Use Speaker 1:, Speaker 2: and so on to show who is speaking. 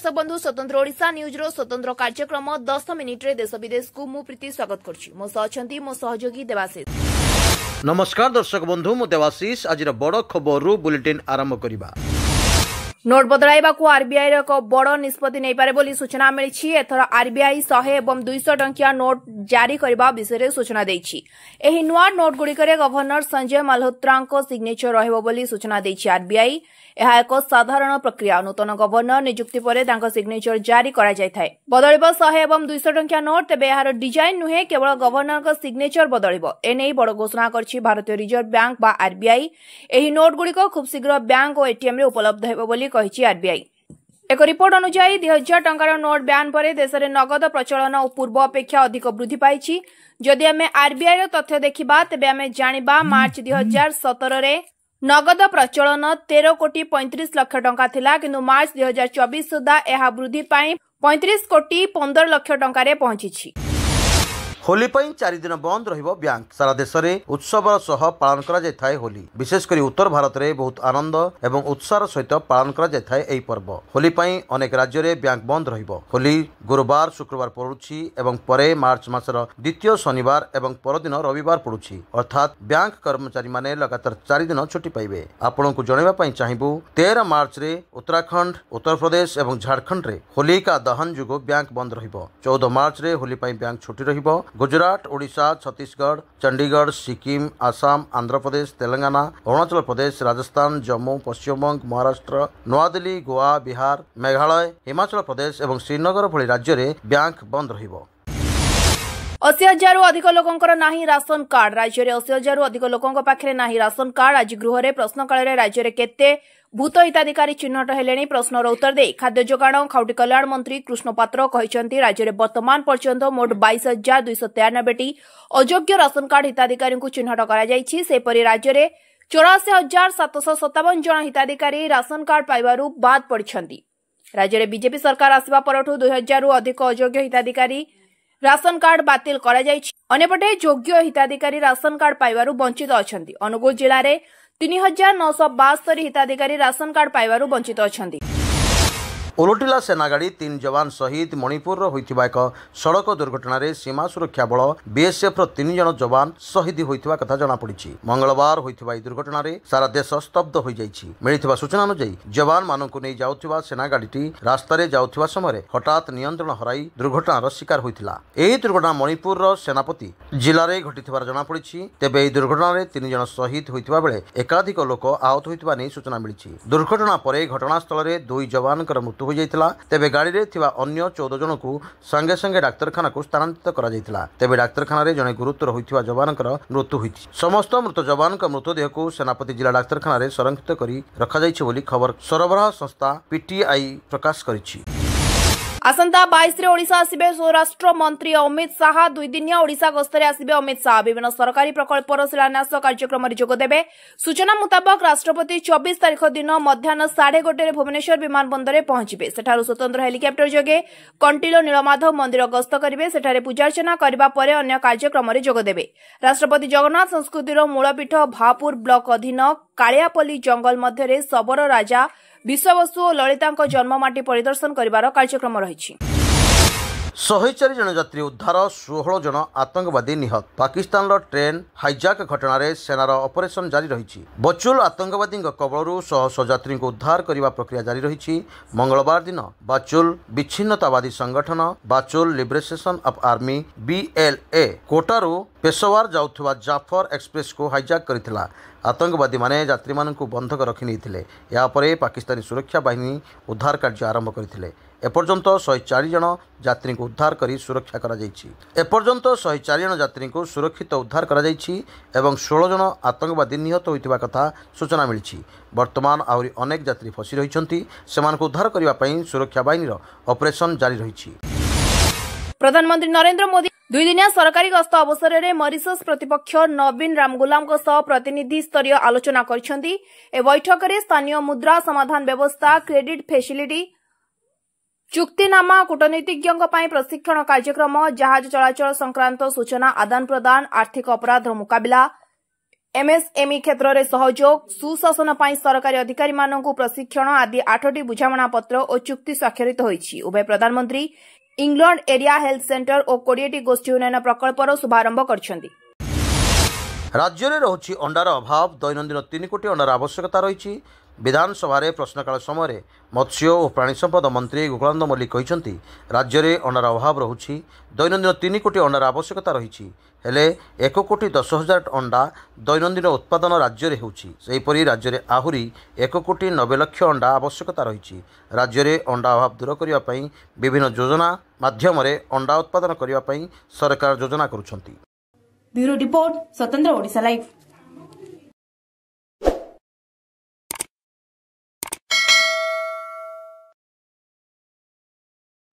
Speaker 1: दर्शक बंधु स्वतंत्र ओडिशा न्यूज रो स्वतंत्र कार्यक्रम 10 मिनिट रे देश विदेश को मु प्रीति स्वागत करछि। मो सहचंती मो सहयोगी देवाशीष।
Speaker 2: नमस्कार दर्शक बंधु मु देवाशीष। आज बड़ खबर बुलेटिन आरंभ करिबा।
Speaker 1: नोट बदलाइबा को आरबीआई रो एक बड़ निष्पत्ति नै पारे बोली सूचना मिलिछि। एथर आरबीआई 100 एवं 200 टंकिया नोट जारी करबा विषय सूचना दैछि। एही नुआ नोट गुड़िकरे गवर्नर संजय मल्होत्रांको सिग्नेचर रहबो बोली सूचना दैछि आरबीआई। यह एक साधारण प्रक्रिया। नूतन गवर्नर नियुक्ति पर तांको सिग्नेचर जारी करा जाय थाए। बदलिबो 100 एवं 200 टंकिया नोट। तेबे यार डिजाइन नुहे केवल गवर्नर को सिग्नेचर बदलिबो। एनै बड़ घोषणा करछि भारतीय रिजर्व बैंक बा आरबीआई। एही नोट गुड़िको खूब शीघ्र बैंक और एटीएम रे उपलब्ध हेबो बोली कहिछि आरबीआई। एक रिपोर्ट अनुसार 2000 टंकार नोट ब्यान पर देश में नगद प्रचलन पूर्व अपेक्षा अधिक वृद्धि पाई। जदि आम आरबीआई तथ्य देखा तेज आम जाना मार्च 2017 रे नगद प्रचलन 13 कोटी 35 लाख टंका थिला, किंतु मार्च 2024 सुधा यह वृद्धि पाई 35 कोटी 15 लाख टंका पहुंची।
Speaker 2: होली पई 4 दिन बंद रहिबो बैंक। सारा देश में उत्सवर सह पालन करा जाय थाए होली। विशेषकर उत्तर भारत में बहुत आनंद एवं उत्साह सहित पालन करा जाय थाए एई पर्व। होली पई अनेक राज्य रे बैंक बंद रहिबो। होली गुरुवार शुक्रवार पड़ुछि एवं परे मार्च मासर द्वितीय शनिवार एवं परदिन रविवार पड़ुछि। अर्थात बैंक कर्मचारी माने लगातार 4 दिन छुट्टी पाइबे। आपनकु जणैबा पई चाहिबु 13 मार्च रे उत्तराखंड, उत्तर प्रदेश एवं झारखंड रे होली का दहन जुगो बैंक बंद रहिबो। 14 मार्च रे होली पई बैंक छुट्टी रहिबो। गुजरात, ओडिशा, छत्तीसगढ़, चंडीगढ़, सिक्किम, आसाम, आंध्र प्रदेश, तेलंगाना, अरुणाचल प्रदेश, राजस्थान, जम्मू, पश्चिम बंग, महाराष्ट्र, नयादिल्ली, गोवा, बिहार, मेघालय, हिमाचल प्रदेश एवं श्रीनगर भली राज्य रे बैंक बंद रहिबो।
Speaker 1: 80,000 अधिक लोकंकर नाही राशन कार्ड। राज्य में 80,000 अधिक लोकंक पाखरे नाही राशन कार्ड। आज गृह रे प्रश्नकाल रे राज्य रे केते भूत हिताधिकारी चिन्हट हेलेनी प्रश्नर उत्तर दे खाद्य जोगाण खाउटी कल्याण मंत्री कृष्ण पात्र कहिसेंती राज्य में वर्तमान पर्यंत मोट 22,293 अयोग्य राशन कार्ड हिताधिकारी को चिन्हट करा जायछि। सेपरि राज्य में 84,757 जन हिताधिकारी राशन कार्ड पाइबारु बाद पड़िछंती। राज्य में बीजेपी सरकार आसिबा परठु 2,000 अधिक अयोग्य हिताधिकारी राशन कार्ड बातिल करा जायछि। अन्यपटे योग्य हिताधिकारी राशन कार्ड पाइबारु वंचित अछंती। अनुगुल जिले में 3,972 हिताधिकारी राशन कार्ड पाइबारु वंचित अछंती।
Speaker 2: ओलटिला सेना गाड़ी 3 जवान शहीद। मणिपुर होइथिबा एक सड़क दुर्घटना रे सीमा सुरक्षा बल बीएसएफ रो 3 जन जवान शहीद होइथिबा कथा जणा पड़िछि। मंगलवार होइथिबा दुर्घटना रे सारा देश स्तब्ध होई जाइछि। मिलिथिबा सूचना अनुसार जवान माननकु नै जाउथिबा सेना गाड़ीटी रास्ता रे जाउथिबा समय हठात नियंत्रण हराई दुर्घटनार शिकार होइथिला। एही दुर्घटना मणिपुर रो सेनापति जिल्ला रे घटिथिबार जणा पड़िछि। तेबे एही दुर्घटना रे 3 जन शहीद होइथिबा बेले एकाधिक लोक आहत होइथिबा नै सूचना मिलिछि। दुर्घटना परे घटनास्थल रे 2 जवानकर मृत्यु हो जाइतिला। तेबे गाड़ी रे थिबा अन्य 14 जन को संगे संगे डाक्तरखाना को स्थानांतरित करा जाइतिला। तेबे डाक्तरखाना रे जने गुरुतर होइथिबा जवानकर मृत्यु होइछि। समस्त मृत जवानक मृतदेह को सेनापति जिला डाक्तरखाना रे संरक्षित करी रखा जाइछि बोली खबर सरबराह संस्था पीटीआई प्रकाश करिछि।
Speaker 1: आसंता 22 रे ओडिशा आसिबे स्वराष्ट्र मंत्री अमित शाह। 2 दिनिया ओडिशा गस्तरे आसिबे अमित शाह। विभिन्न सरकारी प्रकल्पर शिलान्यास कार्यक्रम रे जोग देबे। सूचना मुताबक राष्ट्रपति 24 तारिख दिन मध्याह्न 1:30 भुवनेश्वर विमान बंदर में पहुंचबे। सेठारु स्वतंत्र हेलिकॉप्टर जोगे कंटिलो नीलमाधव मंदिर गस्त करिवे। सेठारे पूजार्चना करबा परे अन्य कार्यक्रम रे जोग देबे। राष्ट्रपति जगन्नाथ संस्कृतिर मूलपीठ भापुर ब्लॉक अधीन कालियापल्ली जंगल मध्य सबर राजा विश्ववस्तु और ललिता जन्ममाटी परिदर्शन करिवार कार्यक्रम रहिछि।
Speaker 2: 104 जन यात्री उद्धार, 16 जन आतंकवादी निहत। पाकिस्तान रो ट्रेन हाईजैक घटना रे सेनार ऑपरेशन जारी रही। बचुल आतंकवादी कबलरू 100 यात्री को उद्धार करने प्रक्रिया जारी रही। मंगलवार दिन बाचुल विच्छिन्नतावादी संगठन बाचुल लिबरेशन ऑफ आर्मी BLA कोटारू पेशोवार जाउथुवा जाफर एक्सप्रेस को हाईजैक करथिला। आतंकवादी माने यात्री मानकु बंधक रखि नैथिले। या परे पाकिस्तानी सुरक्षा बाहिनी उद्धार कार्य आरंभ करथिले। एपर्यंत 104 जन यात्री को उद्धार करी सुरक्षा करा जायछि। एपर्यंत 104 जन यात्री को सुरक्षित उद्धार करा जायछि एवं 16 जन आतंकवादी निहत होइतिबा कथा सूचना मिलिछि। वर्तमान आहुरी अनेक यात्री फसी रहिछन्ति। सेमानकु उद्धार करिबा पई सुरक्षा बाहिनीर ऑपरेशन जारी रहिछि।
Speaker 1: प्रधानमंत्री नरेंद्र मोदी 2 दिनिया सरकारी गस्त अवसर में मॉरिशस प्रतिपक्ष नवीन रामगुलाम प्रतिनिधि स्तरीय आलोचना करिसेंती। ए बैठक में स्थानीय मुद्रा समाधान व्यवस्था, क्रेडिट फैसिलिटी, चुक्तिनामा, कूटनीतिज्ञों प्रशिक्षण कार्यक्रम, जहाज चलाचल संक्रांत सूचना आदान प्रदान, आर्थिक अपराध मुकाबला, एमएसएमई क्षेत्र में सहयोग सुशासन पर सरकारी अधिकारी मानक प्रशिक्षण आदि 8टी बुझामणा पत्र और चुक्ति स्वाक्षरित होईछि। उभय प्रधानमंत्री इंग्लैंड एरिया हेल्थ सेंटर और 20टी गोष्ठी उन्नयन प्रकल्पर शुभारंभ करछन्ति।
Speaker 2: राज्य में रहुछि अंडार अभाव। दैनंदिन 3 कोटी अंडार आवश्यकता रही। विधानसभा प्रश्नकाल समय मत्स्य और प्राणी संपद मंत्री गोकुलानंद मल्लिक कहते राज्य में अंडार अभाव रहुछि। दैनंदिन 3 कोटी अंडार आवश्यकता रही हेले 1,10,000 अंडा दैनंदिन उत्पादन राज्य में होईपरि राज्य में आहुरी 1,90,00,000 अंडा आवश्यकता रही। राज्य में अंडा अभाव दूर करने विभिन्न योजना माध्यम अंडा उत्पादन करने सरकार योजना करुछन्ति।
Speaker 3: ब्यूरो रिपोर्ट स्वतंत्र ओडिशा लाइव।